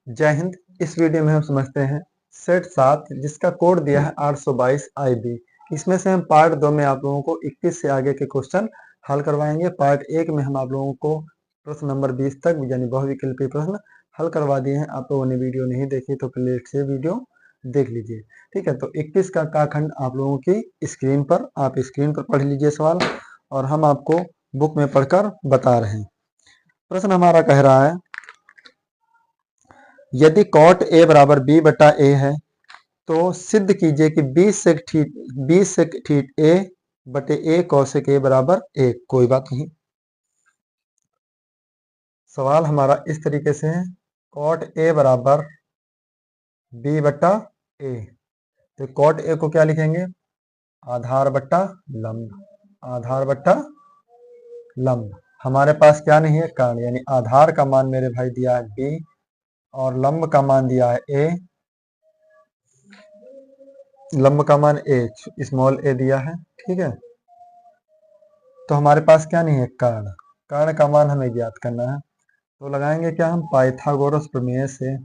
जय हिंद। इस वीडियो में हम समझते हैं सेट 7 जिसका कोड दिया है 822 IB। इसमें से हम पार्ट 2 में आप लोगों को 21 से आगे के क्वेश्चन हल करवाएंगे। पार्ट 1 में हम आप लोगों को प्रश्न नंबर 20 तक यानी बहुविकल्पीय प्रश्न हल करवा दिए हैं। आप लोगों ने वीडियो नहीं देखी तो प्लेलिस्ट से वीडियो देख लीजिए। ठीक है, तो 21 का खंड आप लोगों की स्क्रीन पर पढ़ लीजिए सवाल, और हम आपको बुक में पढ़कर बता रहे हैं। प्रश्न हमारा कह रहा है, यदि कॉट ए बराबर बी बटा ए है तो सिद्ध कीजिए कि 20 सेक थीट ए बटे ए कौशिक ए बराबर ए। कोई बात नहीं, सवाल हमारा इस तरीके से है, कॉट ए बराबर बी बटा ए। तो कॉट ए को क्या लिखेंगे, आधार बट्टा लंब, आधार बट्टा लंब। हमारे पास क्या नहीं है, कर्ण, यानी आधार का मान मेरे भाई दिया है बी और लंब का मान दिया है ए, लंब का मान एच, स्मॉल ए दिया है। ठीक है, तो हमारे पास क्या नहीं है, कर्ण। कर्ण का मान हमें ज्ञात करना है, तो लगाएंगे क्या हम, पाइथागोरस प्रमेय से।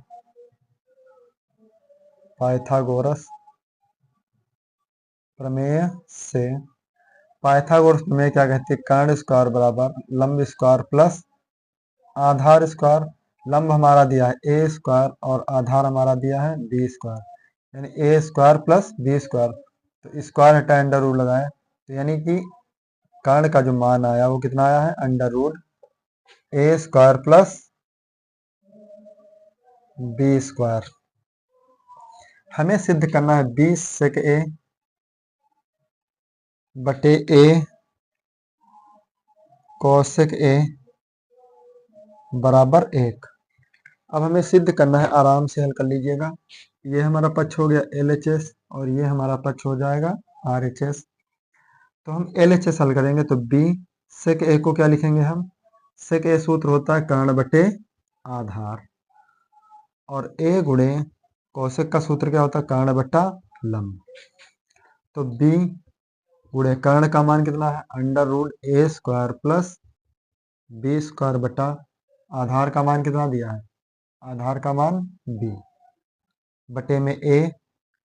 पाइथागोरस प्रमेय से पाइथागोरस प्रमेय क्या कहती है, कर्ण स्क्वायर बराबर लंब स्क्वायर प्लस आधार स्क्वायर। लंब हमारा दिया है ए स्क्वायर और आधार हमारा दिया है बी स्क्वायर, यानी ए स्क्वायर प्लस बी स्क्वायर। तो स्क्वायर हटा अंडर रूट लगाए, तो यानी कि कर्ण का जो मान आया वो कितना आया है, under root A square plus B square. हमें सिद्ध करना है 20 सेक ए बटे ए कौशिक ए बराबर 1। अब हमें सिद्ध करना है, आराम से हल कर लीजिएगा। ये हमारा पक्ष हो गया LHS और ये हमारा पक्ष हो जाएगा RHS। तो हम LHS हल करेंगे तो b सेक ए को क्या लिखेंगे हम, सेक ए सूत्र होता है कर्ण बटे आधार, और a गुणे कौशिक का सूत्र क्या होता है, कर्ण बट्टा लंब। तो b गुणे कर्ण का मान कितना है, under root A square plus B square बटा आधार का मान कितना दिया है, आधार का मान b बटे में a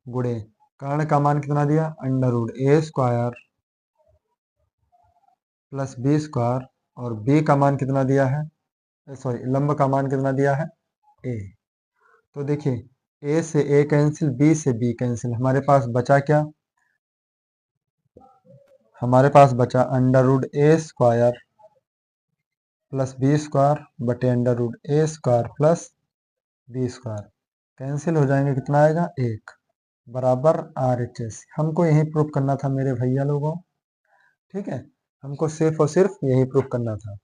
गुणे कर्ण का मान कितना दिया, under root A square plus B square, और b का मान कितना दिया है, सॉरी लंब का मान कितना दिया है a। तो देखिए a से a कैंसिल, b से b कैंसिल, हमारे पास बचा क्या, हमारे पास बचा under root A square plus B square बटे under root A square plus B square, cancel हो जाएंगे, कितना आएगा 1 बराबर RHS। हमको यही प्रूफ करना था मेरे भैया लोगों। ठीक है, हमको सिर्फ और सिर्फ यही प्रूफ करना था।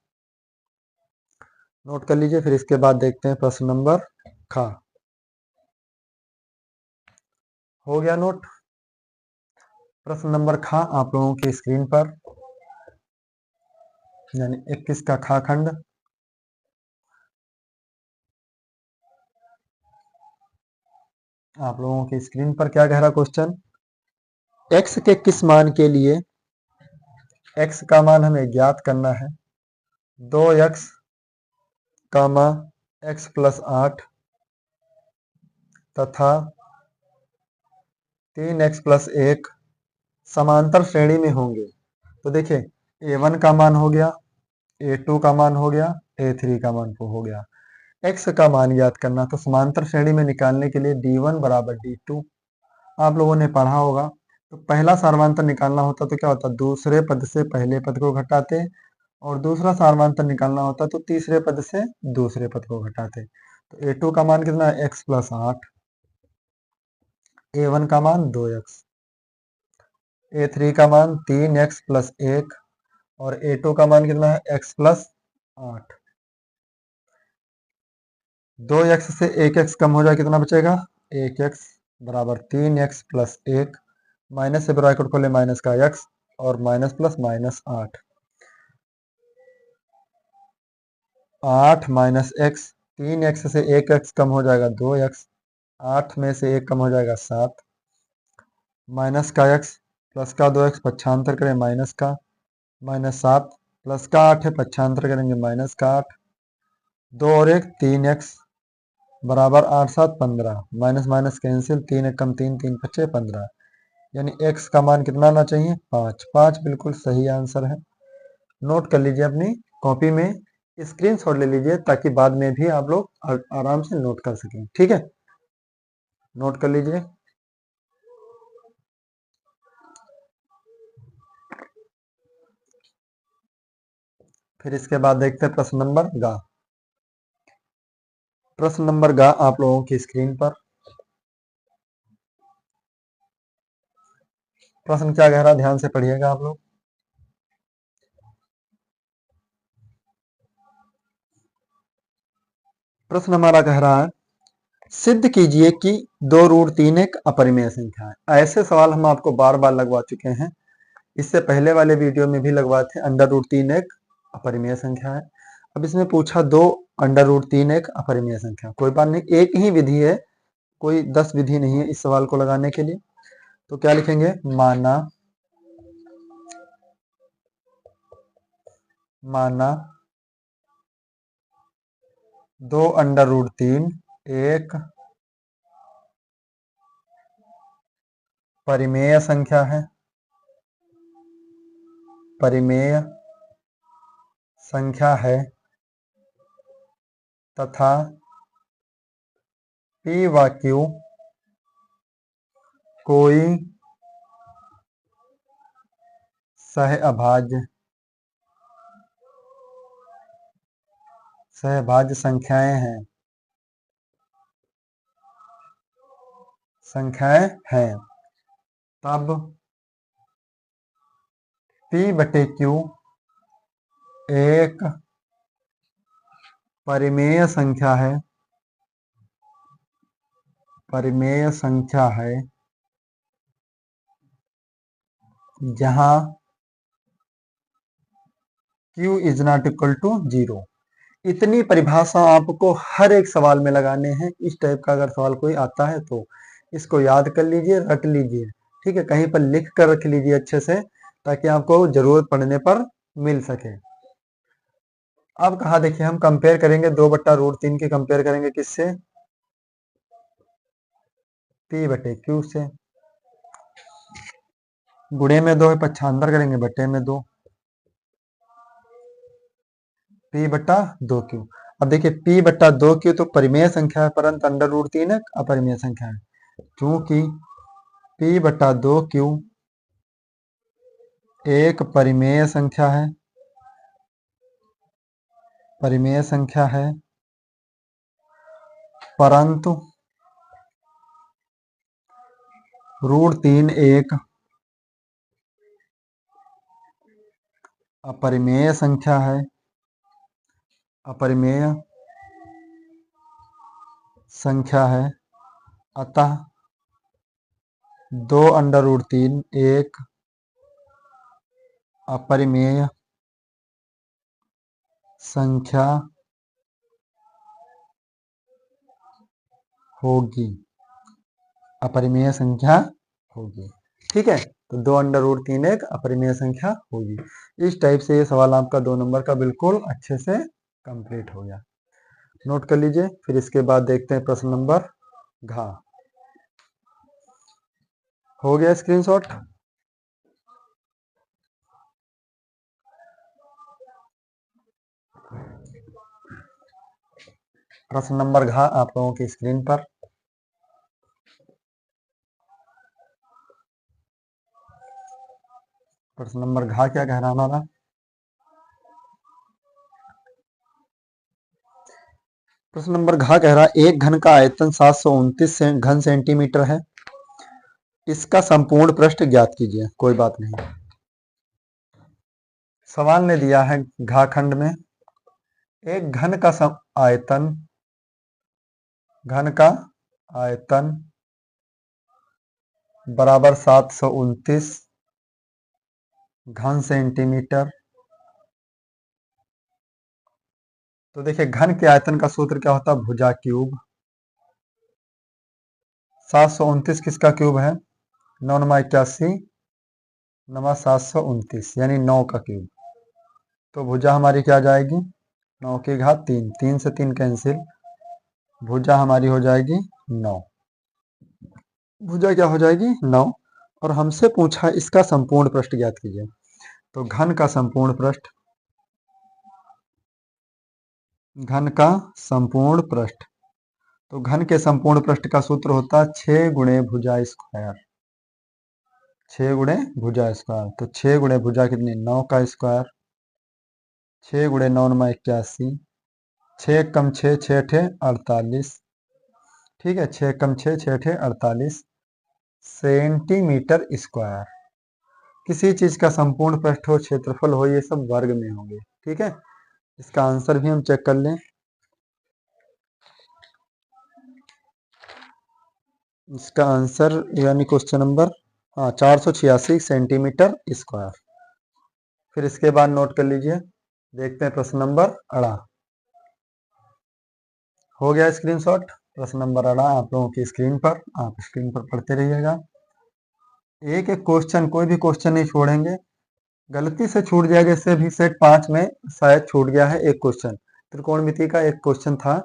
नोट कर लीजिए, फिर इसके बाद देखते हैं प्रश्न नंबर खा। हो गया नोट। प्रश्न नंबर खा आप लोगों की स्क्रीन पर, यानी 21 का खा खंड। आप लोगों की स्क्रीन पर क्या कह रहा क्वेश्चन, x के किस मान के लिए, x का मान हमें ज्ञात करना है, 2x कामा x प्लस 8 तथा 3x प्लस 1 समांतर श्रेणी में होंगे। तो देखिए a1 का मान हो गया, a2 का मान हो गया, a3 का मान हो गया। x का मान ज्ञात करना, तो समांतर श्रेणी में निकालने के लिए d1 बराबर d2 आप लोगों ने पढ़ा होगा। तो पहला सार्वधातुक निकालना होता तो क्या होता, दूसरे पद से पहले पद को घटाते, और दूसरा सार्वधातुक निकालना होता तो तीसरे पद से दूसरे पद को घटाते। तो a2 का मान कितना है, x प्लस 8, a1 का मान 2x, a3 का मान 3x प्लस 1 और a2 का मान कितना है, x प्लस 8। 2x से 1x कम हो जाए, कितना बचेगा, 1x बराबर 3x प्लस 1, माइनस से ब्रैकेट खोले माइनस का x और minus plus minus 8, 8 minus x, 3x से 1x कम हो जाएगा 2x, 8 में से 1 कम हो जाएगा 7, माइनस का x प्लस का 2x पक्षांतर करें माइनस का, माइनस 7 प्लस का 8 है, पक्षांतर करेंगे माइनस का 8, 2 और 1 3x बराबर 8 7 15, माइनस माइनस कैंसिल, 3 एक कम 3, 3 पच्चे 15, यानी x का मान कितना आना चाहिए 5। 5 बिल्कुल सही आंसर है। नोट कर लीजिए अपनी कॉपी में, स्क्रीनशॉट ले लीजिए ताकि बाद में भी आप लोग आराम से नोट कर सकें। ठीक है, नोट कर लीजिए। फिर इसके बाद देखते हैं प्रश्न नंबर गा। प्रश्न नंबर गा आप लोगों की स्क्रीन पर। प्रश्न क्या कह रहा है, ध्यान से पढ़िएगा आप लोग। प्रश्न हमारा कह रहा है, सिद्ध कीजिए कि 2√3 एक अपरिमेय संख्या है। ऐसे सवाल हम आपको बार बार लगवा चुके हैं, इससे पहले वाले वीडियो में भी लगवाए थे। √3 एक अपरिमेय संख्या है। अब इसमें पूछा 2√3 एक अपरिमेय संख्या। कोई बात नहीं, एक ही विधि है, कोई 10 विधि नहीं है इस सवाल को लगाने के लिए। तो क्या लिखेंगे, माना 2√3 एक परिमेय संख्या है, परिमेय संख्या है तथा P व Q कोई सहअभाज्य संख्याएं हैं, तब P बटे Q एक परिमेय संख्या है, जहां Q is not equal to 0। इतनी परिभाषा आपको हर एक सवाल में लगाने हैं। इस टाइप का अगर सवाल कोई आता है तो इसको याद कर लीजिए, रट लीजिए। ठीक है, कहीं पर लिख कर रख लीजिए अच्छे से, ताकि आपको जरूरत पड़ने पर मिल सके। अब कहा देखिए, हम कंपेयर करेंगे 2/√3 की कंपेयर करेंगे किससे, P बटे Q से। गुणे में 2 है, पक्षांतर करेंगे बटे में 2, P बटा 2Q। अब देखिए P बटा 2Q तो परिमेय संख्या है, परंतु √3 एक अपरिमेय संख्या है। क्योंकि P बटा 2Q एक परिमेय संख्या है, परंतु √3 एक अपरिमेय संख्या है, अतः 2√3 एक अपरिमेय संख्या होगी, ठीक है। तो 2√3 एक अपरिमेय संख्या होगी। इस टाइप से ये सवाल आपका 2 नंबर का बिल्कुल अच्छे से कंप्लीट हो गया। नोट कर लीजिए। फिर इसके बाद देखते हैं प्रश्न नंबर घ। हो गया स्क्रीनशॉट। प्रश्न नंबर घ आप लोगों की स्क्रीन पर। प्रश्न नंबर घ क्या कह रहा हमारा, प्रश्न नंबर घ कह रहा है, एक घन का आयतन 729 घन सेंटीमीटर है, इसका संपूर्ण पृष्ठ ज्ञात कीजिए। कोई बात नहीं, सवाल ने दिया है घ खंड में, एक घन का आयतन बराबर 729 घन सेंटीमीटर। तो देखिए, घन के आयतन का सूत्र क्या होता है, भुजा क्यूब। 729 किसका क्यूब है, 9 नमा 81 नमा 729, यानी 9 का क्यूब। तो भुजा हमारी क्या आ जाएगी, 9 की घात 3, 3 से 3 कैंसिल, भुजा हमारी हो जाएगी 9। भुजा क्या हो जाएगी 9। और हमसे पूछा इसका संपूर्ण पृष्ठ ज्ञात कीजिए। तो घन का संपूर्ण पृष्ठ, घन का संपूर्ण पृष्ठ, तो घन के संपूर्ण पृष्ठ का सूत्र होता है 6 गुणे भुजा स्क्वायर। 6 गुणे भुजा स्क्वायर, तो 6 गुणे भुजा कितनी 9 का स्क्वायर, 6 गुणे 9 9 81, 6 कम 6 6 ठे 48। ठीक है, 6 कम 6 6 ठे 48 सेंटीमीटर स्क्वायर। किसी चीज का संपूर्ण पृष्ठ हो, क्षेत्रफल हो, ये सब वर्ग में होंगे। ठीक है, इसका आंसर भी हम चेक कर लें। इसका आंसर यानी क्वेश्चन नंबर 486 सेंटीमीटर स्क्वायर। फिर इसके बाद नोट कर लीजिए, देखते हैं प्रश्न नंबर 18। हो गया स्क्रीनशॉट। प्रश्न नंबर 18 आप लोगों की स्क्रीन पर, आप स्क्रीन पर पढ़ते रहिएगा। एक एक क्वेश्चन, कोई भी क्वेश्चन नहीं छोड़ेंगे। गलती से छूट जाए, जैसे भी सेट 5 में शायद छूट गया है एक क्वेश्चन, त्रिकोणमिति का एक क्वेश्चन था,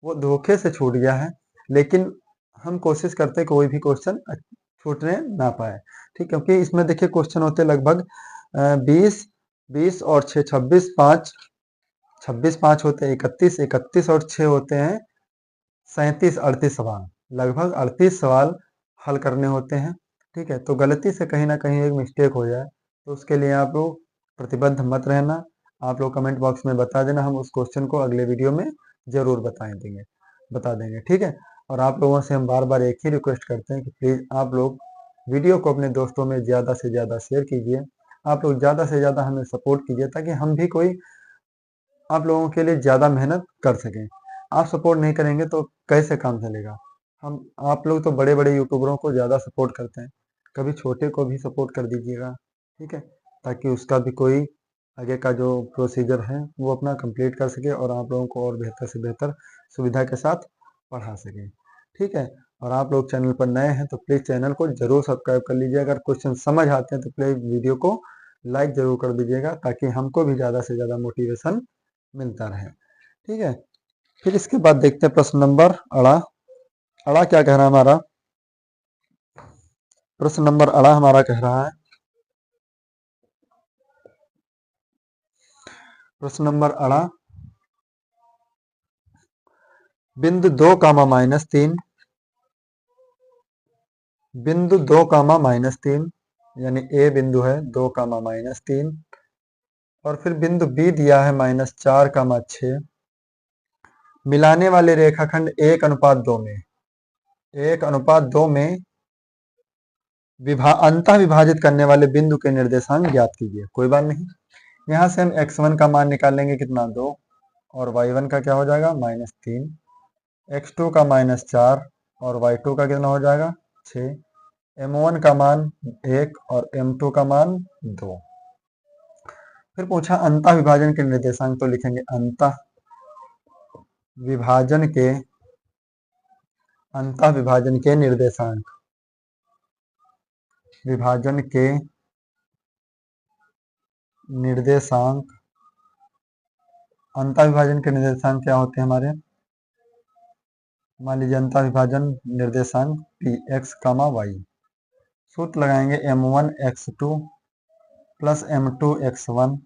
वो धोखे से छूट गया है। लेकिन हम कोशिश करते हैं कोई भी क्वेश्चन छूटने ना पाए। ठीक, क्योंकि इसमें देखिए क्वेश्चन होते लगभग 20 20 और 6 26, 5 26 5 होते हैं 31, 31 और 6 होते हैं 37, 38 सवाल, लगभग 38 सवाल हल करने होते हैं। ठीक है, तो गलती से कहीं ना कहीं एक मिस्टेक हो जाए तो उसके लिए आप लोग प्रतिबद्ध मत रहना। आप लोग कमेंट बॉक्स में बता देना, हम उस क्वेश्चन को अगले वीडियो में जरूर बता देंगे। ठीक है, और आप लोगों से हम बार बार एक ही रिक्वेस्ट करते हैं कि प्लीज़ आप लोग वीडियो को अपने दोस्तों में ज़्यादा से ज़्यादा शेयर कीजिए। आप लोग ज़्यादा से ज़्यादा हमें सपोर्ट कीजिए, ताकि हम भी कोई आप लोगों के लिए ज़्यादा मेहनत कर सकें। आप सपोर्ट नहीं करेंगे तो कैसे काम चलेगा। हम आप लोग तो बड़े बड़े यूट्यूबरों को ज़्यादा सपोर्ट करते हैं, कभी छोटे को भी सपोर्ट कर दीजिएगा। ठीक है, ताकि उसका भी कोई आगे का जो प्रोसीजर है वो अपना कंप्लीट कर सके और आप लोगों को और बेहतर से बेहतर सुविधा के साथ पढ़ा सके। ठीक है, और आप लोग चैनल पर नए हैं तो प्लीज़ चैनल को जरूर सब्सक्राइब कर लीजिए। अगर क्वेश्चन समझ आते हैं तो प्लीज़ वीडियो को लाइक जरूर कर दीजिएगा, ताकि हमको भी ज़्यादा से ज़्यादा मोटिवेशन मिलता रहे। ठीक है, फिर इसके बाद देखते हैं प्रश्न नंबर 18। क्या कह रहा है हमारा प्रश्न नंबर 18 हमारा कह रहा है, प्रश्न नंबर 18, बिंदु 2 कामा -3, बिंदु 2 कामा -3, यानी ए बिंदु है 2 कामा -3, और फिर बिंदु बी दिया है -4 कामा 6, मिलाने वाले रेखाखंड 1:2 में, 1:2 में अंतः विभाजित करने वाले बिंदु के निर्देशांक ज्ञात कीजिए। कोई बात नहीं, यहाँ से हम x1 का मान निकालेंगे कितना 2, और y1 का क्या हो जाएगा -3, x2 का -4 और y2 का कितना हो जाएगा 6, m1 का मान 1 और m2 का मान 2। फिर पूछा अंतः विभाजन के निर्देशांक, तो लिखेंगे अंतः विभाजन के निर्देशांक, विभाजन के निर्देशांक, अंतः विभाजन के निर्देशांक क्या होते हैं हमारे, मान लीजिए अंतः विभाजन निर्देशांक पी एक्स कामा वाई। सूत्र लगाएंगे m1 x2 plus m2 x1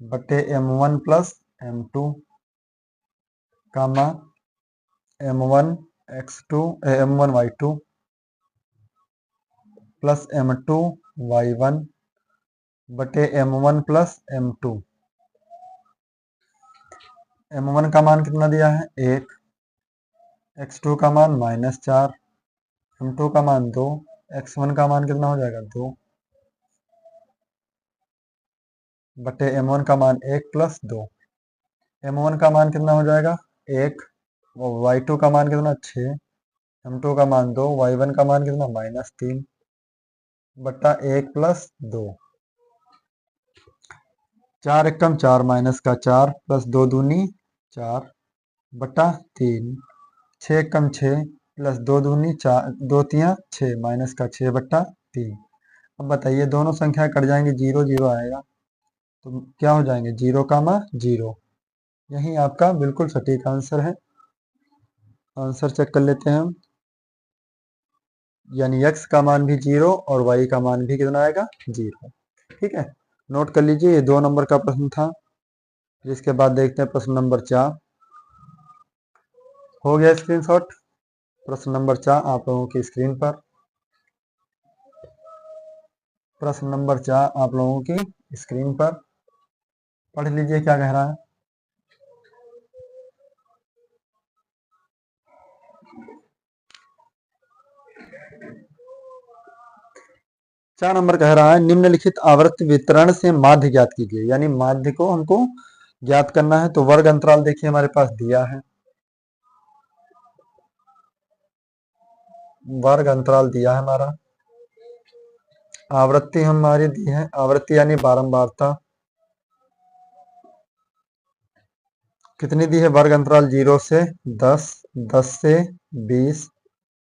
बटे m1 प्लस m2 कामा m1 x2 m1 y2 plus m2 y1 बटे m1 प्लस m2। m1 का मान कितना दिया है 1, x2 का मान -4, m2 का मान 2, x1 का मान कितना हो जाएगा 2 बटे m1 का मान 1 प्लस 2। m1 का मान कितना हो जाएगा 1, y2 का मान कितना 6, m2 का मान 2, y1 का मान कितना -3 बटा 1 प्लस 2। 4 एकम 4 माइनस का 4 प्लस 2 दूनी 4 बटा 3, 6 एकम 6 प्लस 2 दूनी 4, 2 तियाँ 6 माइनस का 6 बटा 3। अब बताइए दोनों संख्या कट जाएंगे, 0 0 आएगा, तो क्या हो जाएंगे 0 कामा 0। यही आपका बिल्कुल सटीक आंसर है। आंसर चेक कर लेते हैं हम। यानी x का मान भी 0 और y का मान भी कितना आएगा 0। ठीक है, नोट कर लीजिए, ये 2 नंबर का प्रश्न था। जिसके बाद देखते हैं प्रश्न नंबर 4। हो गया स्क्रीनशॉट। प्रश्न नंबर 4 आप लोगों की स्क्रीन पर। प्रश्न नंबर 4 आप लोगों की स्क्रीन पर। पढ़ लीजिए क्या कह रहा है। 4 नंबर कह रहा है निम्नलिखित आवर्त वितरण से माध्य ज्ञात कीजिए। यानी माध्य को हमको ज्ञात करना है। तो वर्ग अंतराल देखिए हमारे पास दिया है, वर्ग अंतराल दिया है हमारा। आवृत्ति हमारी दी है, आवृत्ति यानी बारंबारता कितनी दी है। वर्ग अंतराल 0 से 10, 10 से 20,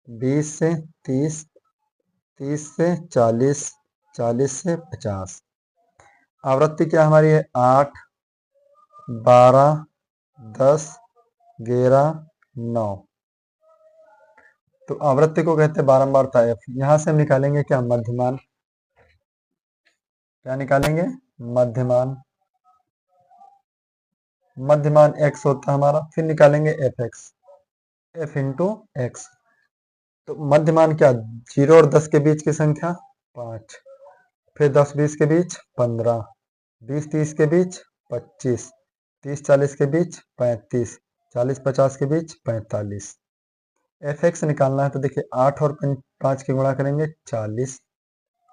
20 से 30, 30 से 40, 40 से 50। आवृत्ति क्या हमारी है 8, 12, 10, 11, 9। तो आवृत्ति को कहते हैं बारंबारता f। यहां से हम निकालेंगे क्या मध्यमान। क्या निकालेंगे मध्यमान। मध्यमान x होता है हमारा। फिर निकालेंगे F x, F into x. तो मध्यमान क्या 0 और 10 के बीच की संख्या 5, फिर 10 20 के बीच 15, 20 30 के बीच 25, 30 40 के बीच 35, 40 50 के बीच 45। एफ एक्स निकालना है तो देखिए 8 और 5 की गुणा करेंगे 40,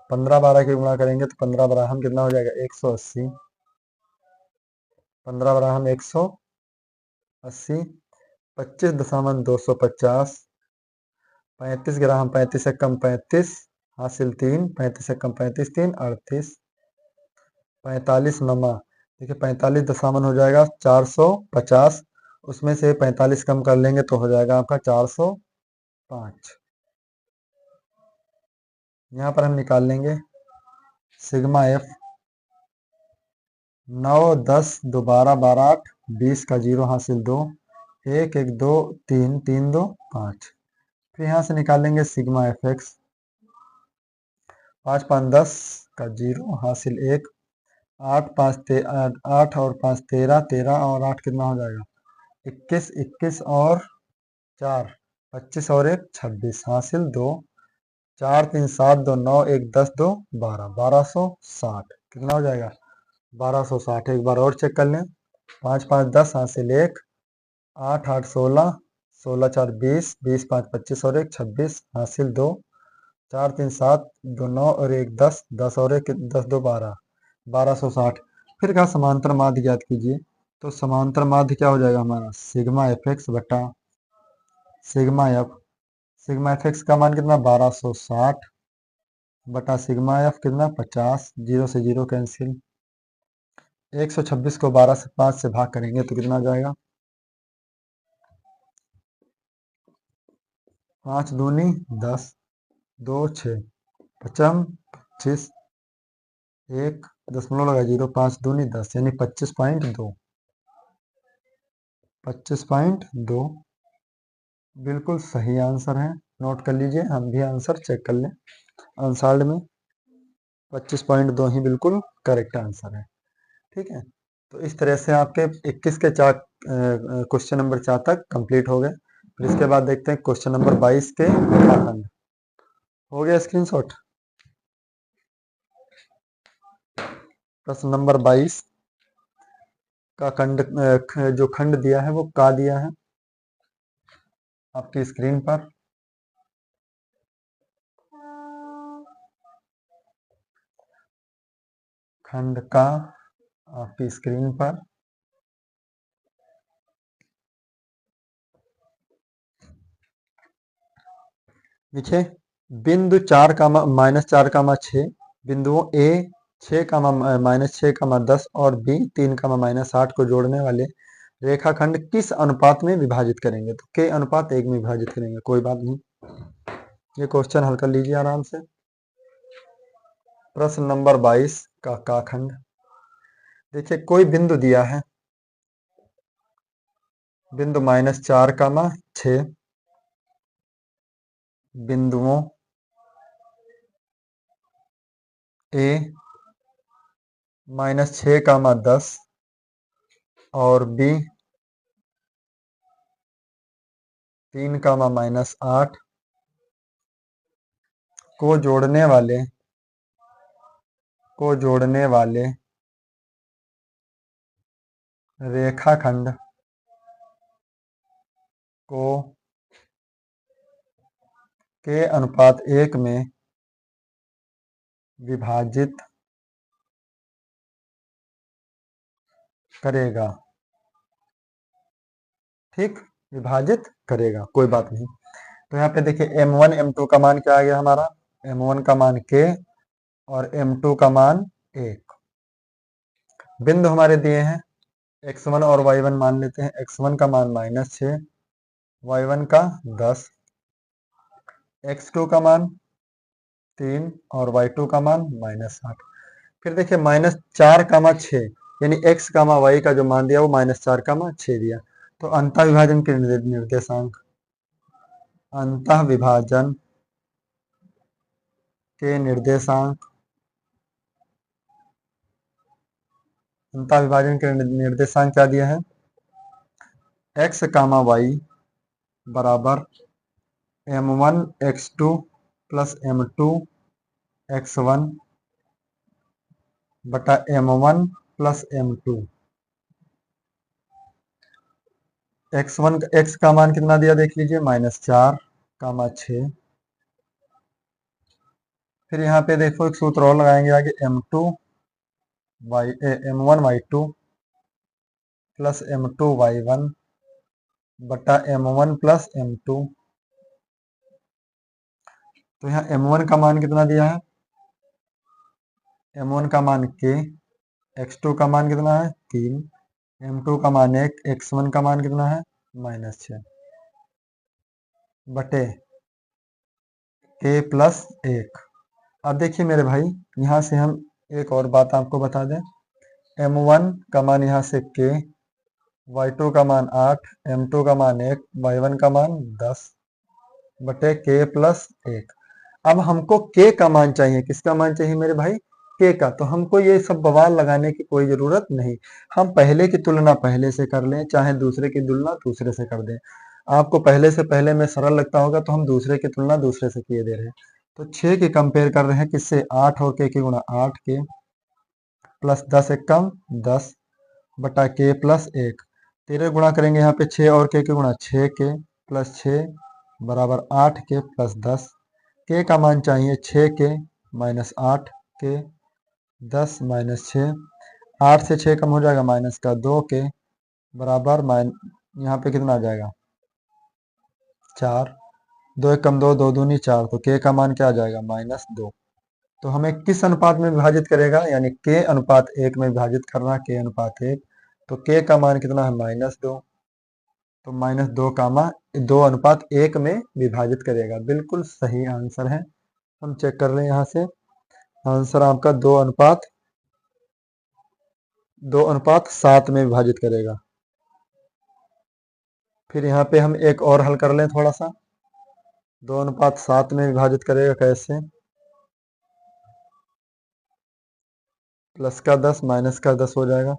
15 12 की गुणा करेंगे तो 15 12 हम कितना हो जाएगा 180, 15 12 हम 180, 25.250, 35 ग्राम, 35 से कम 35 हासिल 3, 35 से कम 35 3 38, 45 नमा। देखिए 45 हो जाएगा 450। उसमें से 45 कम कर लेंगे तो हो जाएगा आपका 405। यहाँ पर हम निकाल लेंगे सिग्मा एफ। 9 10 2 12 12 8 20 का 0 हासिल 2, 1 1 2 3 3 2 5। फिर यहाँ से निकालेंगे सिग्मा एफ एक्स। 5 5 10 का 0 हासिल 1, 8 5 8 और 5 13, 13 और 8 कितना हो जाएगा 21, 21 और 4 25 और 1 26 हासिल 2, 4 3 7 2 9 1 10 2 12, 1260 कितना हो जाएगा 1260। एक बार और चेक कर लें। 5 5 10 हासिल 1, 8 8 16, 16 4 20, 20 5 25 और 1 26 हासिल 2, 4 3 7 2 9 और 1 10, 10 और 1 10 2 12, 1260। फिर कहा समांतर माध्य ज्ञात कीजिए। तो समांतर माध्य क्या हो जाएगा हमारा सिग्मा एफ एक्स बटा sigma F. Sigma F x का मान कितना 1260 बटा सिग्मा एफ कितना 50, 0 से 0 कैंसिल। 126 को 12 से 5 से भाग करेंगे तो कितना आ जाएगा 5 दूनी 10, 2 6, 55 25, 1 दशमलव लगा 0, 5 दूनी 10 यानी 25.2, 25.2 बिल्कुल सही आंसर है। नोट कर लीजिए, हम भी आंसर चेक कर लें आंसर में। 25.2 ही बिल्कुल करेक्ट आंसर है। ठीक है, तो इस तरह से आपके 21 के 4 क्वेश्चन नंबर 4 तक कंप्लीट हो गए। फिर इसके बाद देखते हैं क्वेश्चन नंबर 22 के खंड। हो गया स्क्रीनशॉट। प्रश्न नंबर 22 का खंड जो खंड दिया है वो का दिया है आपकी स्क्रीन पर। खंड का आपकी स्क्रीन पर। देखिए बिंदु 4 का -4 का 6 बिंदुओं ए 6 का -6 का 10 और बी 3 का -8 को जोड़ने वाले रेखाखंड किस अनुपात में विभाजित करेंगे। तो के अनुपात 1 में विभाजित करेंगे। कोई बात नहीं, ये क्वेश्चन हल कर लीजिए आराम से। प्रश्न नंबर 22 का खंड। देखिए कोई बिंदु दिया है, बिंदु -4 का 6 बिंदुओं ए -6, 10 और बी 3, -8 को जोड़ने वाले रेखाखंड को के अनुपात 1 में विभाजित करेगा। ठीक, विभाजित करेगा, कोई बात नहीं। तो यहाँ पे देखिए m1 m2 का मान क्या आ गया हमारा, m1 का मान k और m2 का मान 1। बिंदु हमारे दिए हैं x1 और y1 मान लेते हैं। x1 का मान -6, y1 का 10, x2 का मान 3 और y2 का मान -8। फिर देखिए -4, 6 यानी x, y का जो मान दिया वो -4, 6 दिया। तो अंतः विभाजन के निर्देशांक, अंतः विभाजन के निर्देशांक, अंतः विभाजन के निर्देशांक क्या दिया है, x, y बराबर m1 x2 plus m2 x1 बटा m1 प्लस m2। x का मान कितना दिया देख लीजिए, -4, 6। फिर यहाँ पे देखो एक सूत्र और लगाएंगे आगे, m1 y2 plus m2 y1 बटा m1 प्लस m2। तो यहाँ m1 का मान कितना दिया है, m1 का मान k, x2 का मान कितना है 3, m2 का मान 1, x1 का मान कितना है -6 बटे k प्लस 1। अब देखिए मेरे भाई, यहाँ से हम एक और बात आपको बता दें, m1 का मान यहाँ से k, y2 का मान 8, m2 का मान 1, y1 का मान 10 बटे k प्लस 1। अब हमको k का मान चाहिए, किसका मान चाहिए मेरे भाई, k का। तो हमको ये सब बवाल लगाने की कोई जरूरत नहीं, हम पहले की तुलना पहले से कर लें, चाहे दूसरे की तुलना दूसरे से कर दें। आपको पहले से पहले में सरल लगता होगा तो हम दूसरे की तुलना दूसरे से किए दे रहे हैं। तो 6 की कंपेयर कर रहे हैं किससे, 8 और k की गुणा 8k प्लस 10 एकम 10 बटा k प्लस 1। 13 गुणा करेंगे यहाँ पे 6 और k की गुणा 6k प्लस 6 बराबर 8k प्लस 10। k का मान चाहिए 6k माइनस 8k, 10 माइनस 6, 8 से 6 कम हो जाएगा माइनस का 2k बराबर यहाँ पे कितना आ जाएगा 4, 2 एक कम 2, 2 दूनी 4, तो k का मान क्या आ जाएगा -2। तो हमें किस अनुपात में विभाजित करेगा, यानी k अनुपात 1 में विभाजित करना, k अनुपात 1। तो k का मान कितना है -2, तो -2, 2:1 में विभाजित करेगा। बिल्कुल सही आंसर है। हम चेक कर रहे हैं यहाँ से, आंसर आपका 2:7 में विभाजित करेगा। फिर यहाँ पे हम एक और हल कर लें थोड़ा सा, 2:7 में विभाजित करेगा कैसे, प्लस का 10 माइनस का 10 हो जाएगा।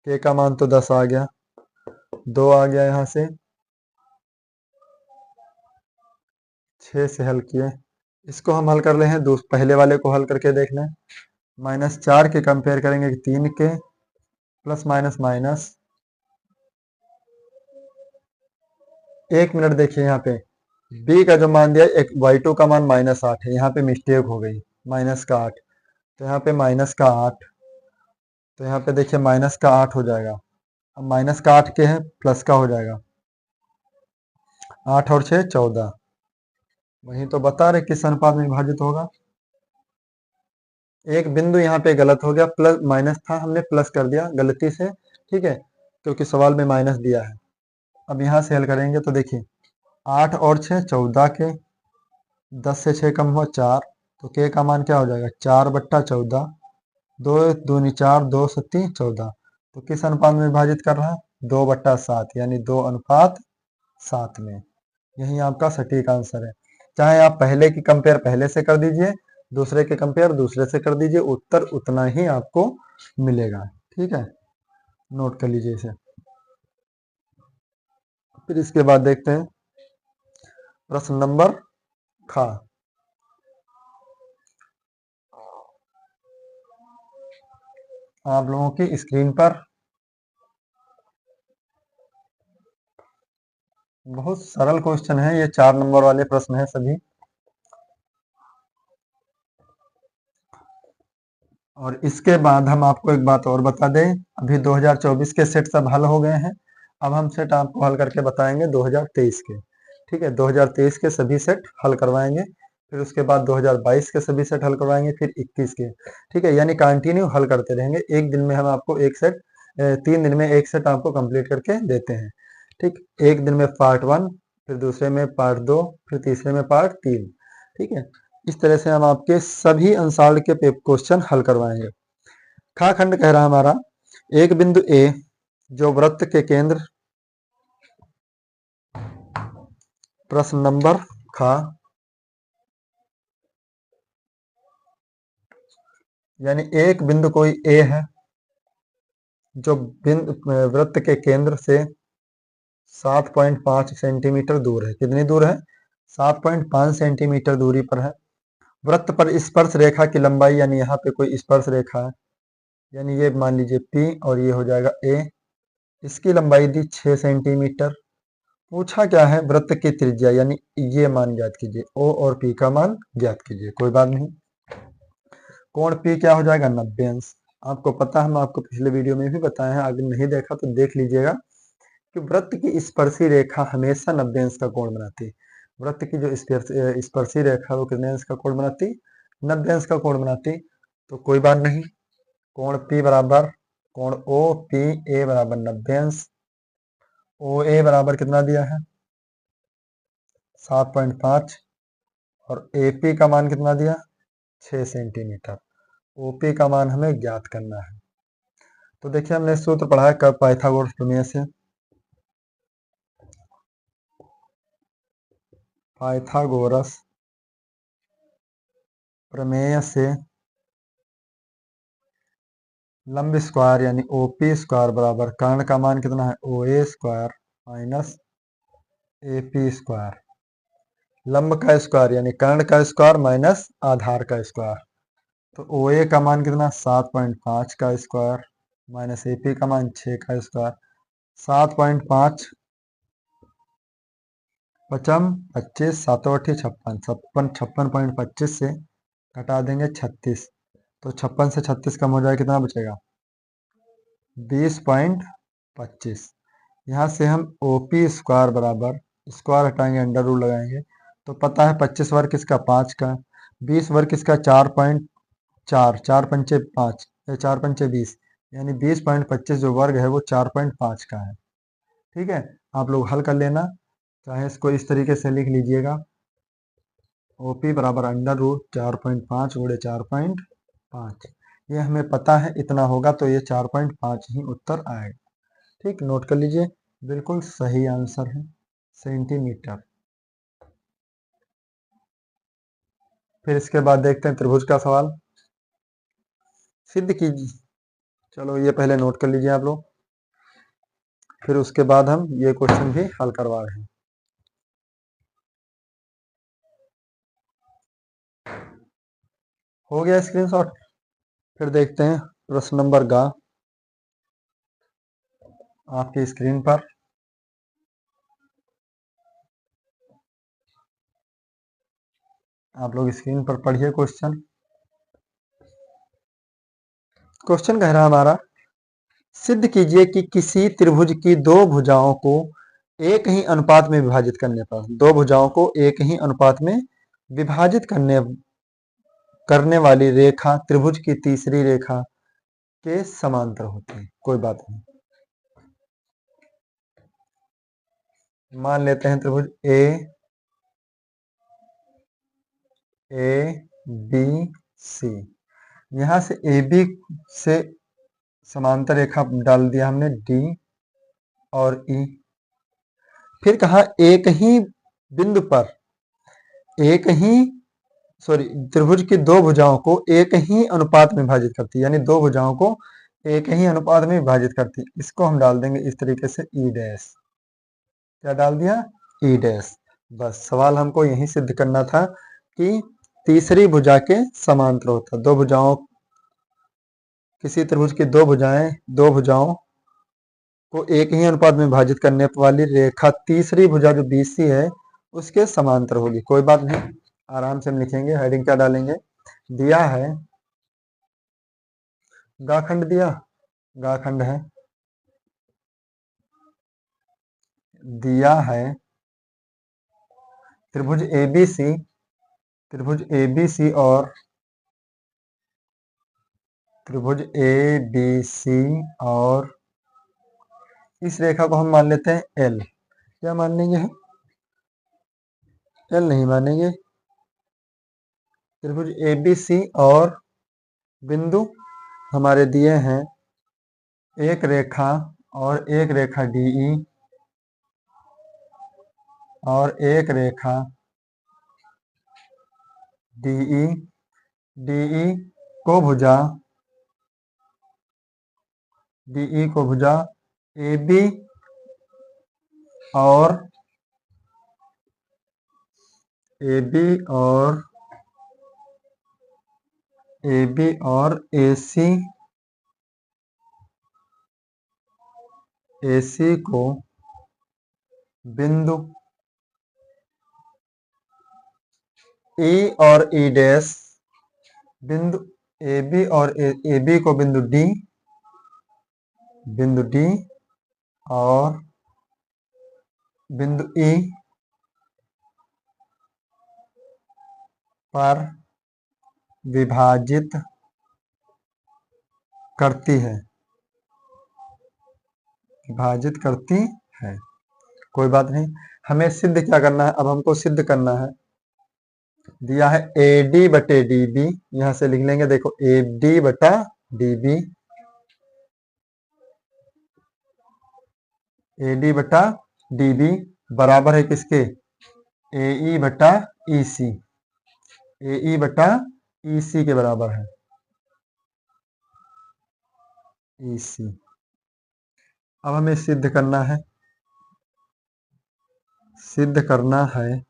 k का मान तो 10 आ गया, 2 आ गया यहाँ से, 6 से हल किए। इसको हम हल कर रहे हैं, पहले वाले को हल करके देख लें। -4 के कंपेयर करेंगे 3k plus minus minus, 1 minute देखिए यहाँ पे b का जो मान दिया, एक y2 का मान -8 है, यहाँ पे मिस्टेक हो गई, माइनस का 8, तो यहाँ पे माइनस का 8, तो यहाँ पे देखिए माइनस का 8 हो जाएगा। अब माइनस का 8 के है, प्लस का हो जाएगा, 8 और 6 14। वही तो बता रहे किस अनुपात में विभाजित होगा। एक बिंदु यहाँ पे गलत हो गया, प्लस माइनस था, हमने प्लस कर दिया गलती से, ठीक है, क्योंकि सवाल में माइनस दिया है। अब यहाँ से हल करेंगे तो देखिए 8 और 6 14 के, 10 से 6 कम हुआ 4, तो k का मान क्या हो जाएगा 4/14, 2 दूनी 4, 2 सत्ती 14। तो किस अनुपात में विभाजित कर रहा है, 2/7, यानी 2:7 में। यही आपका सटीक आंसर है। चाहे आप पहले की कंपेयर पहले से कर दीजिए, दूसरे के कंपेयर दूसरे से कर दीजिए, उत्तर उतना ही आपको मिलेगा। ठीक है, नोट कर लीजिए इसे। फिर इसके बाद देखते हैं प्रश्न नंबर खा। आप लोगों की स्क्रीन पर बहुत सरल क्वेश्चन है, ये 4 नंबर वाले प्रश्न हैं सभी। और इसके बाद हम आपको एक बात और बता दें, अभी 2024 के सेट सब हल हो गए हैं। अब हम सेट आपको हल करके बताएंगे 2023 के। ठीक है, 2023 के सभी सेट हल करवाएंगे, फिर उसके बाद 2022 के सभी सेट हल करवाएंगे, फिर 21 के। ठीक है, यानी कंटिन्यू हल करते रहेंगे। एक दिन में हम आपको एक सेट 3 दिन में एक सेट आपको कंप्लीट करके देते हैं। ठीक, एक दिन में पार्ट 1, फिर दूसरे में पार्ट 2, फिर तीसरे में पार्ट 3। ठीक है, इस तरह से हम आपके सभी अंसार के क्वेश्चन हल करवाएंगे। खा खंड कह रहा हमारा, एक बिंदु ए जो वृत्त के केंद्र, प्रश्न नंबर खा, यानी एक बिंदु कोई ए है जो बिंदु वृत्त के केंद्र से 7.5 सेंटीमीटर दूर है। कितनी दूर है? 7.5 सेंटीमीटर दूरी पर है। वृत्त पर स्पर्श रेखा की लंबाई, यानी यहाँ पे कोई स्पर्श रेखा है, यानी ये मान लीजिए P और ये हो जाएगा A। इसकी लंबाई दी 6 सेंटीमीटर। पूछा क्या है? वृत्त की त्रिज्या, यानी ये मान ज्ञात कीजिए। O और P का मान ज्ञात कीजिए। कोई बात नहीं। कोण P क्या हो जाएगा? 90 अंश। आपको पता है, हम आपको पिछले वीडियो में भी बताए हैं, अगर नहीं देखा तो देख लीजिएगा कि वृत्त की स्पर्शी रेखा हमेशा 90 अंश का कोण बनाती है। वृत्त की जो स्पर्शी रेखा वो कितने अंश का कोण बनाती? 90 अंश का कोण बनाती। तो कोई बात नहीं, कोण P बराबर कोण O P A बराबर 90 अंश। OA बराबर कितना दिया है? 7.5। और AP का मान कितना दिया? 6 सेंटीमीटर। OP का मान हमें ज्ञात करना है। तो देखिए, हमने सूत्र पढ़ा है कब पाइथागोरस प्रमेय से। पाइथागोरस प्रमेय से लंब स्क्वायर यानी OP स्क्वायर बराबर कर्ण का मान कितना है? OA square minus AP square. लंब का स्क्वायर यानी कर्ण का स्क्वायर माइनस आधार का स्क्वायर। तो OA का मान कितना? 7.5 का स्क्वायर माइनस AP का मान 6 का स्क्वायर। 7.5 पचम 25, 7 अठी 56, 56.25 से घटा देंगे 36, तो 56 से 36 कम हो जाए, कितना बचेगा? 20.25। यहाँ से हम OP स्क्वायर बराबर, स्क्वायर हटाएंगे अंडर रूट लगाएंगे, तो पता है 25 वर्ग किसका? 5 का। 20 वर्ग किसका? 4.4, 4 पंचे 5 या 4 पंचे 20, यानी 20.25 जो वर्ग है वो 4.5 का है। ठीक है, आप लोग हल कर लेना, चाहे इसको इस तरीके से लिख लीजिएगा, OP बराबर अंडर रूट 4.5 गुणे 4.5। ये हमें पता है इतना होगा, तो ये 4.5 ही उत्तर आएगा। ठीक, नोट कर लीजिए, बिल्कुल सही आंसर है सेंटीमीटर। फिर इसके बाद देखते हैं त्रिभुज का सवाल। सिद्ध कीजिए, चलो ये पहले नोट कर लीजिए आप लोग, फिर उसके बाद हम ये क्वेश्चन भी हल करवा रहे हैं। हो गया स्क्रीनशॉट। फिर देखते हैं प्रश्न नंबर ग आपकी स्क्रीन पर। आप लोग स्क्रीन पर पढ़िए क्वेश्चन। क्वेश्चन कह रहा हमारा, सिद्ध कीजिए कि किसी त्रिभुज की दो भुजाओं को एक ही अनुपात में विभाजित करने पर, दो भुजाओं को एक ही अनुपात में विभाजित करने वाली रेखा त्रिभुज की तीसरी रेखा के समांतर होती है। कोई बात नहीं, मान लेते हैं त्रिभुज ABC। यहां से AB से समांतर रेखा डाल दिया हमने D और E। फिर कहा एक ही बिंदु पर एक ही सॉरी त्रिभुज की दो भुजाओं को एक ही अनुपात में विभाजित करती है, यानी दो भुजाओं को एक ही अनुपात में विभाजित करती है। इसको हम डाल देंगे इस तरीके से ई डैश। क्या डाल दिया? ई डैश। बस सवाल हमको यही सिद्ध करना था कि तीसरी भुजा के समांतर होता है। दो भुजाओं किसी त्रिभुज की दो भुजाओं को एक ही अनुपात में विभाजित करने वाली रेखा तीसरी भुजा जो बीसी है उसके समांतर होगी। कोई बात नहीं, आराम से हम लिखेंगे। हेडिंग क्या डालेंगे? दिया है गाखंड, दिया गाखंड है, दिया है त्रिभुज एबीसी, त्रिभुज एबीसी और त्रिभुज एबीसी और इस रेखा को हम मान लेते हैं एल। क्या मान लेंगे? एल नहीं मानेंगे। त्रिभुज एबीसी और बिंदु हमारे दिए हैं एक रेखा और एक रेखा डीई और एक रेखा डीई, डीई को भुजा डीई को भुजा एबी और एबी और एबी और एसी, एसी को बिंदु ई और ई डैश, बिंदु एबी और एबी को बिंदु डी और बिंदु ई पर विभाजित करती है, विभाजित करती है। कोई बात नहीं, हमें सिद्ध क्या करना है? अब हमको सिद्ध करना है, दिया है AD बटे DB, यहां से लिख लेंगे, देखो AD बटा DB, AD बटा DB बराबर है किसके? AE बटा EC, AE बटा EC के बराबर है, EC। अब हमें सिद्ध करना है, सिद्ध करना है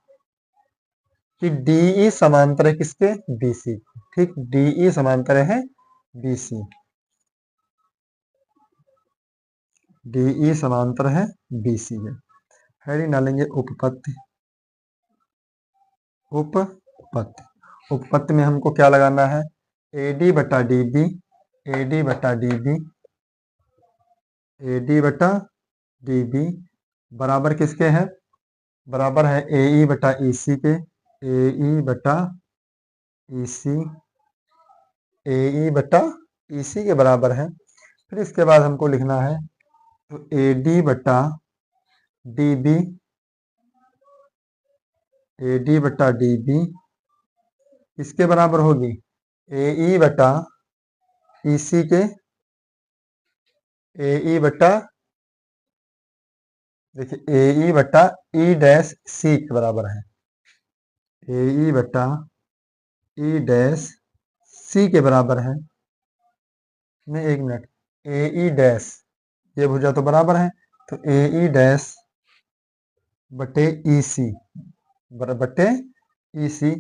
कि DE समांतर है किसके? BC। ठीक, DE समांतर है BC, DE समांतर है BC के। हेडिंग डालेंगे उपपत्ति, उपपत्ति। उपपत्ति में हमको क्या लगाना है? AD बटा DB, AD बटा DB, AD बटा DB बराबर किसके है? बराबर है AE बटा EC के, AE बटा EC, AE बटा EC के बराबर है। फिर इसके बाद हमको लिखना है तो AD बटा DB, AD बटा DB किसके बराबर होगी? AE बटा EC के, AE बटा देखिए AE बटा E डैश C के बराबर है, AE बटा E डैश C के बराबर है। नहीं, एक मिनट, AE डैश, ये भुजा तो बराबर है, तो AE डैश बटे EC बटे EC।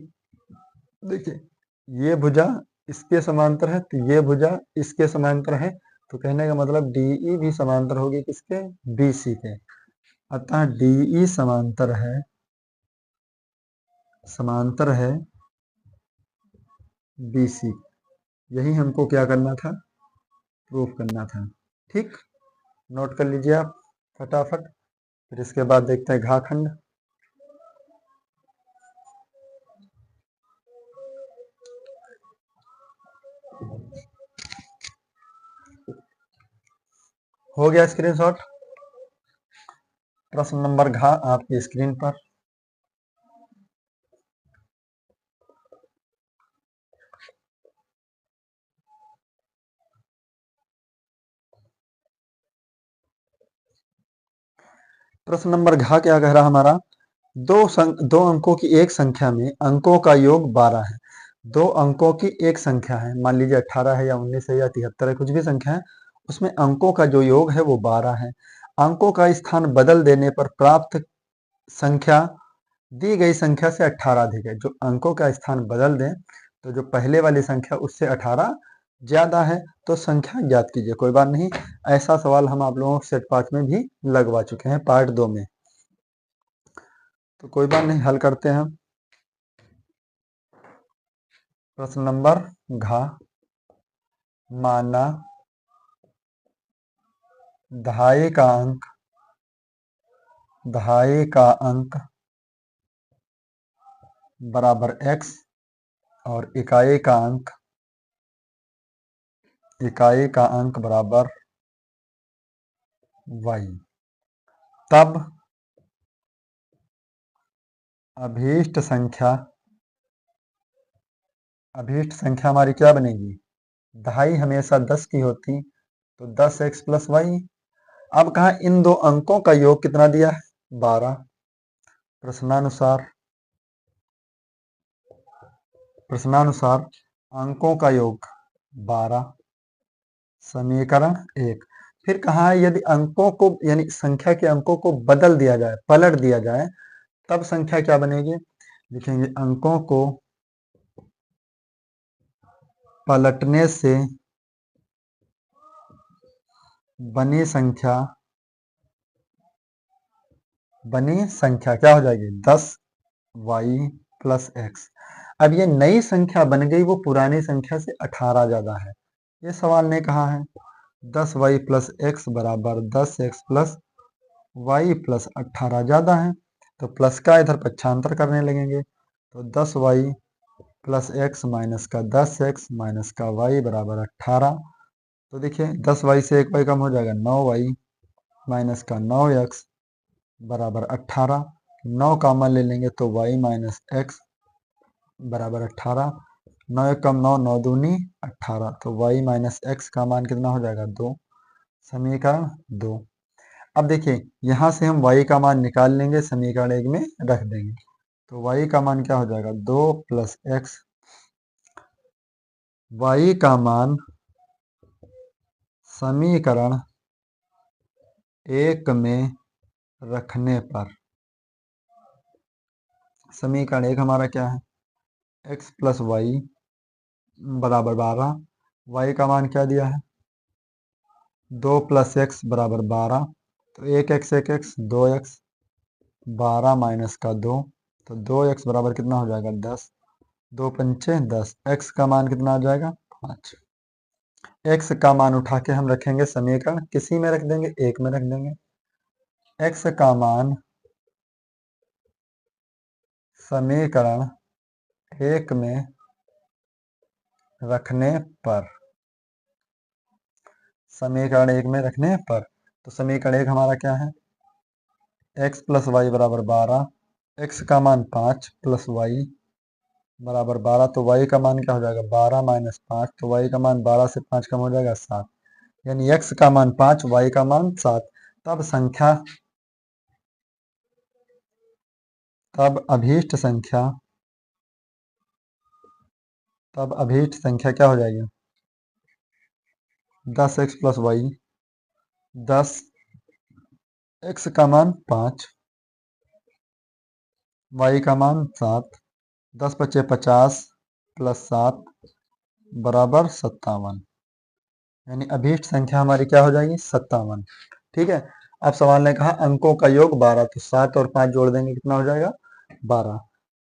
देखिए ये भुजा इसके समांतर है, तो ये भुजा इसके समांतर है, तो कहने का मतलब DE भी समांतर होगी किसके? BC के। अतः DE समांतर है BC। यही हमको क्या करना था? प्रूफ करना था। ठीक, नोट कर लीजिए आप फटाफट। फिर इसके बाद देखते हैं घाखंड। हो गया स्क्रीनशॉट? प्रश्न नंबर घ आपकी स्क्रीन पर। प्रश्न नंबर घ क्या कह रहा हमारा? दो अंकों की एक संख्या में अंकों का योग 12 है। दो अंकों की एक संख्या है, मान लीजिए 18 है या 19 है या 73 है, कुछ भी संख्या है, उसमें अंकों का जो योग है वो 12 है। अंकों का स्थान बदल देने पर प्राप्त संख्या दी गई संख्या से 18 अधिक है। जो अंकों का स्थान बदल दें तो जो पहले वाली संख्या उससे 18 ज्यादा है, तो संख्या ज्ञात कीजिए। कोई बात नहीं, ऐसा सवाल हम आप लोगों को सेट 5 में भी लगवा चुके हैं, पार्ट 2 में, तो कोई बात नहीं, हल करते हैं। प्रश्न नंबर घ, माना दहाई का अंक बराबर x और इकाई का अंक बराबर y, तब अभीष्ट संख्या हमारी क्या बनेगी? दहाई हमेशा 10 की होती, तो 10x प्लस वाई। अब कहा इन दो अंकों का योग कितना दिया है? 12। प्रश्नानुसार अंकों का योग 12, समीकरण 1। फिर कहा है यदि अंकों को यानी संख्या के अंकों को बदल दिया जाए, पलट दिया जाए, तब संख्या क्या बनेगी? लिखेंगे अंकों को पलटने से बनी संख्या क्या हो जाएगी? 10y plus x. अब ये नई संख्या बन गई, वो पुरानी संख्या से 18 ज्यादा है। ये सवाल ने कहा है 10y प्लस एक्स बराबर 10x प्लस वाई प्लस 18 ज्यादा है, तो प्लस का इधर पक्षांतर करने लगेंगे, तो 10y प्लस एक्स माइनस का 10x माइनस का y बराबर 18। तो देखिए 10y से 1y कम हो जाएगा, 9y माइनस का 9x बराबर 18। 9 कॉमन ले लेंगे तो y माइनस एक्स बराबर 18। 9 एक कम 9, 9 दूनी 18, तो y माइनस एक्स का मान कितना हो जाएगा? 2। समीकरण 2। अब देखिए यहां से हम y का मान निकाल लेंगे, समीकरण 1 में रख देंगे, तो y का मान क्या हो जाएगा? 2 प्लस एक्स। y का मान समीकरण 1 में रखने पर, समीकरण 1 हमारा क्या है? x प्लस वाई बराबर 12। y का मान क्या दिया है? 2 प्लस एक्स बराबर 12, तो 1x 1x 2x, 12 माइनस का 2, तो 2x बराबर कितना हो जाएगा? 10। 2 पंचे 10, x का मान कितना आ जाएगा? 5। x का मान उठा के हम रखेंगे समीकरण किसी में रख देंगे, 1 में रख देंगे। x का मान समीकरण 1 में रखने पर, समीकरण 1 में रखने पर, तो समीकरण 1 हमारा क्या है? x प्लस वाई बराबर 12, x का मान 5 प्लस वाई बराबर 12, तो y का मान क्या हो जाएगा? 12 माइनस 5, तो y का मान 12 से 5 कम हो जाएगा 7, यानी x का मान 5, y का मान 7। तब अभीष्ट संख्या क्या हो जाएगी? 10x प्लस वाई, 10 x का मान 5, y का मान 7, 10 पचे 50 प्लस 7 बराबर 57, यानी अभीष्ट संख्या हमारी क्या हो जाएगी? 57। ठीक है। अब सवाल ने कहा अंकों का योग 12, तो 7 और 5 जोड़ देंगे, कितना हो जाएगा? 12।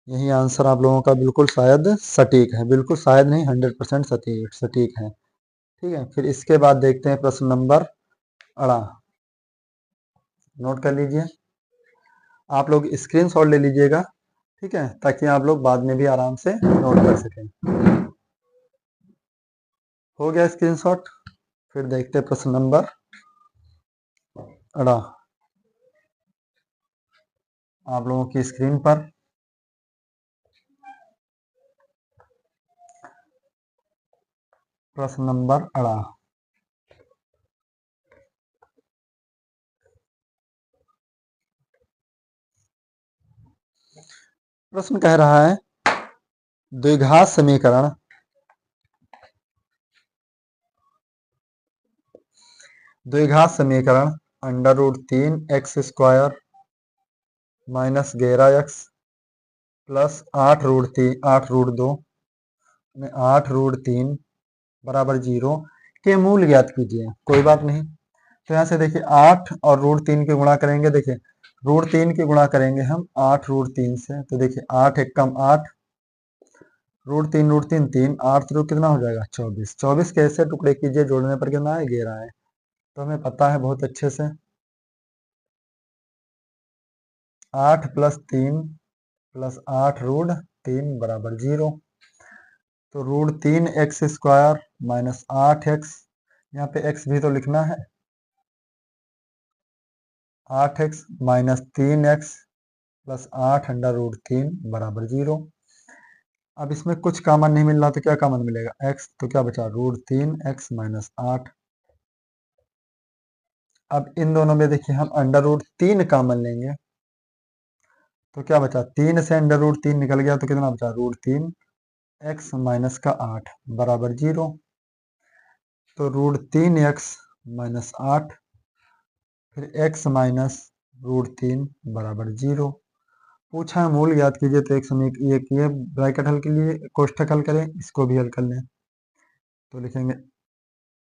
यही आंसर आप लोगों का बिल्कुल शायद सटीक है, बिल्कुल शायद नहीं, 100% सटीक है। ठीक है, फिर इसके बाद देखते हैं प्रश्न नंबर 18। नोट कर लीजिए, आप लोग स्क्रीनशॉट ले लीजिएगा, ठीक है, ताकि आप लोग बाद में भी आराम से नोट कर सकें। हो गया स्क्रीनशॉट? फिर देखते हैं प्रश्न नंबर 18 आप लोगों की स्क्रीन पर। प्रश्न नंबर 18, प्रश्न कह रहा है द्विघात समीकरण √3 x² माइनस 11x प्लस 8√2 में 8√3 बराबर 0 के मूल ज्ञात कीजिए। कोई बात नहीं, तो यहाँ से देखिए 8 और √3 के गुणा करेंगे। देखिए √3 की गुणा करेंगे हम 8√3 से, तो देखिए 8 एक कम 8, √3 3, 8 3 कितना हो जाएगा 24। 24 कैसे टुकड़े कीजिए, जोड़ने पर कितना है 11 है, तो हमें पता है बहुत अच्छे से 8 + 3 + 8√3 बराबर 0। तो √3x² माइनस 8x, यहाँ पे x भी तो लिखना है, 8x माइनस 3x प्लस 8√3 बराबर 0। अब इसमें कुछ कॉमन नहीं मिल रहा तो क्या कॉमन मिलेगा x, तो क्या बचा √3x माइनस 8। अब इन दोनों में देखिए हम √3 कॉमन लेंगे, तो क्या बचा 3 से √3 निकल गया, तो कितना बचा √3x माइनस का 8 बराबर 0। तो √3x माइनस 8 फिर x माइनस √3 बराबर 0। पूछा है मूल ज्ञात कीजिए, तो एक समीकरण एक ये ब्रैकेट हल के लिए कोष्ठक हल करें, इसको भी हल कर लें। तो लिखेंगे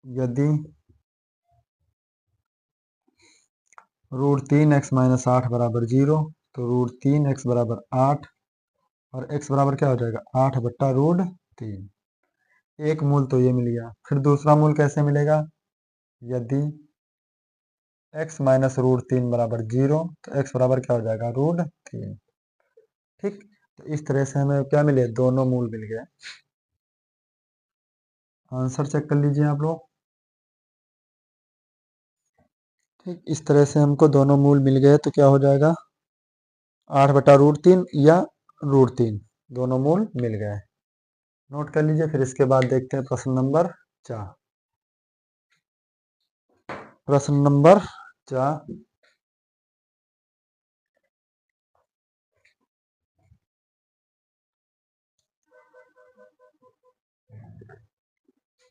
यदि √3x माइनस 8 बराबर 0, तो √3x बराबर 8 और x बराबर क्या हो जाएगा 8/√3। एक मूल तो ये मिल गया। फिर दूसरा मूल कैसे मिलेगा, यदि x माइनस √3 बराबर 0, तो x बराबर क्या हो जाएगा √3। ठीक, तो इस तरह से हमें क्या मिले, दोनों मूल मिल गए। आंसर चेक कर लीजिए आप लोग। ठीक, इस तरह से हमको दोनों मूल मिल गए, तो क्या हो जाएगा 8/√3 या √3, दोनों मूल मिल गए। नोट कर लीजिए। फिर इसके बाद देखते हैं प्रश्न नंबर 4। प्रश्न नंबर 4,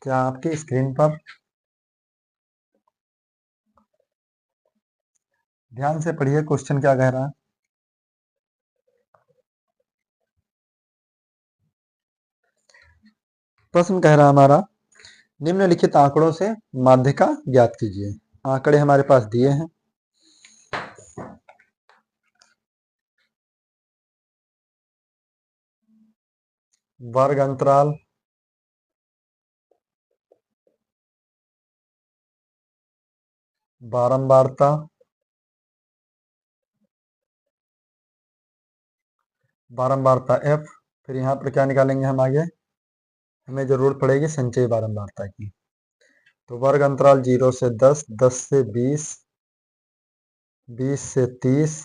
क्या आपकी स्क्रीन पर ध्यान से पढ़िए क्वेश्चन क्या कह रहा है। प्रश्न कह रहा है हमारा निम्नलिखित आंकड़ों से माध्यिका ज्ञात कीजिए। आंकड़े हमारे पास दिए हैं, वर्ग अंतराल, बारंबारता, f, फिर यहाँ पर क्या निकालेंगे हम आगे, हमें जरूरत पड़ेगी संचयी बारंबारता की। तो वर्ग अंतराल 0 से 10, 10 से 20, 20 से 30,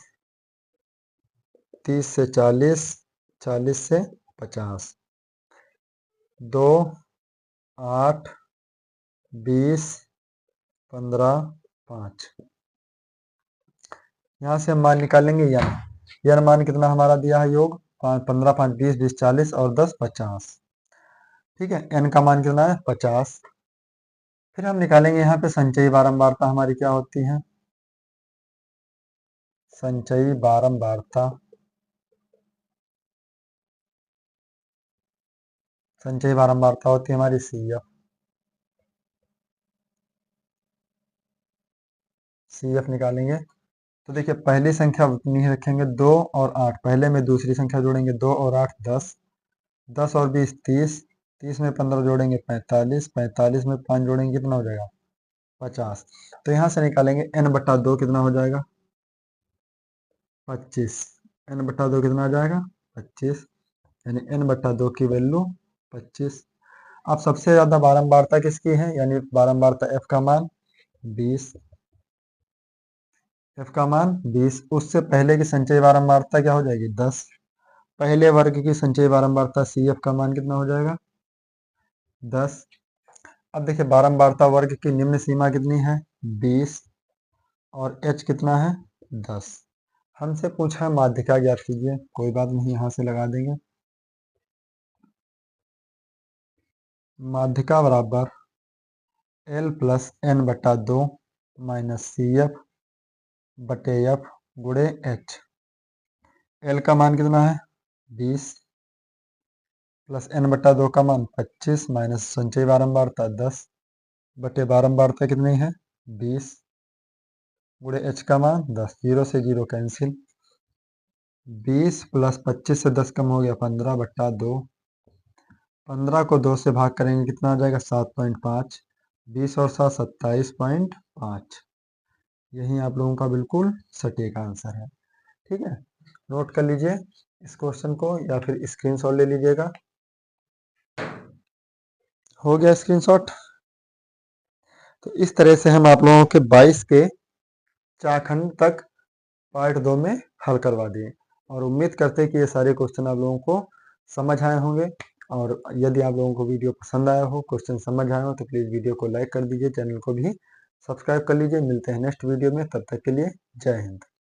30 से 40, 40 से 50, 2, 8, 20, 15, 5। यहाँ से हम मान निकालेंगे यन मान कितना हमारा दिया है योग 15, 5, 20, 20, 40 और 10, 50। ठीक है, n का मान कितना है 50। फिर हम निकालेंगे यहाँ पे संचयी बारंबारता हमारी क्या होती है, संचयी बारंबारता, संचयी बारंबारता होती है हमारी CF निकालेंगे। तो देखिए पहली संख्या उतनी ही रखेंगे 2 और 8, पहले में दूसरी संख्या जोड़ेंगे 2 और 8 10, 10 और 20 30, 30 में 15 जोड़ेंगे 45, 45 में 5 जोड़ेंगे कितना हो जाएगा 50। तो यहाँ से निकालेंगे n/2 कितना हो जाएगा 25। n/2 कितना हो जाएगा 25, यानी n/2 की वैल्यू 25। अब सबसे ज्यादा बारंबारता किसकी है, यानी बारंबारता f का मान 20, f का मान 20। उससे पहले की संचयी बारंबारता क्या हो जाएगी 10। पहले वर्ग की संचयी बारंबारता CF का मान कितना हो जाएगा 10। अब देखिए बारंबारता वर्ग की निम्न सीमा कितनी है 20 और h कितना है 10। हमसे पूछा है माध्यिका ज्ञात कीजिए, कोई बात नहीं, यहाँ से लगा देंगे। माध्यिका बराबर एल प्लस एन बटा 2 माइनस सी एफ बटे एफ गुणे एच। एल का मान कितना है 20 प्लस एन बटा 2 का मान 25 माइनस संचयी बारंबारता 10 बटे बारंबारता कितनी है 20 गुणे एच का मान 10। 0 से 0 कैंसिल। 20 प्लस 25 से 10 कम हो गया 15 बट्टा 2। 15 को 2 से भाग करेंगे कितना आ जाएगा 7.5। 20 और 7 27.5। यही आप लोगों का बिल्कुल सटीक आंसर है। ठीक है, नोट कर लीजिए इस क्वेश्चन को या फिर स्क्रीनशॉट ले लीजिएगा। हो गया स्क्रीनशॉट। तो इस तरह से हम आप लोगों के 22 के चाखंड तक पार्ट 2 में हल करवा दिए और उम्मीद करते हैं कि ये सारे क्वेश्चन आप लोगों को समझ आए होंगे। और यदि आप लोगों को वीडियो पसंद आया हो, क्वेश्चन समझ आए हो, तो प्लीज़ वीडियो को लाइक कर दीजिए, चैनल को भी सब्सक्राइब कर लीजिए। मिलते हैं नेक्स्ट वीडियो में, तब तक के लिए जय हिंद।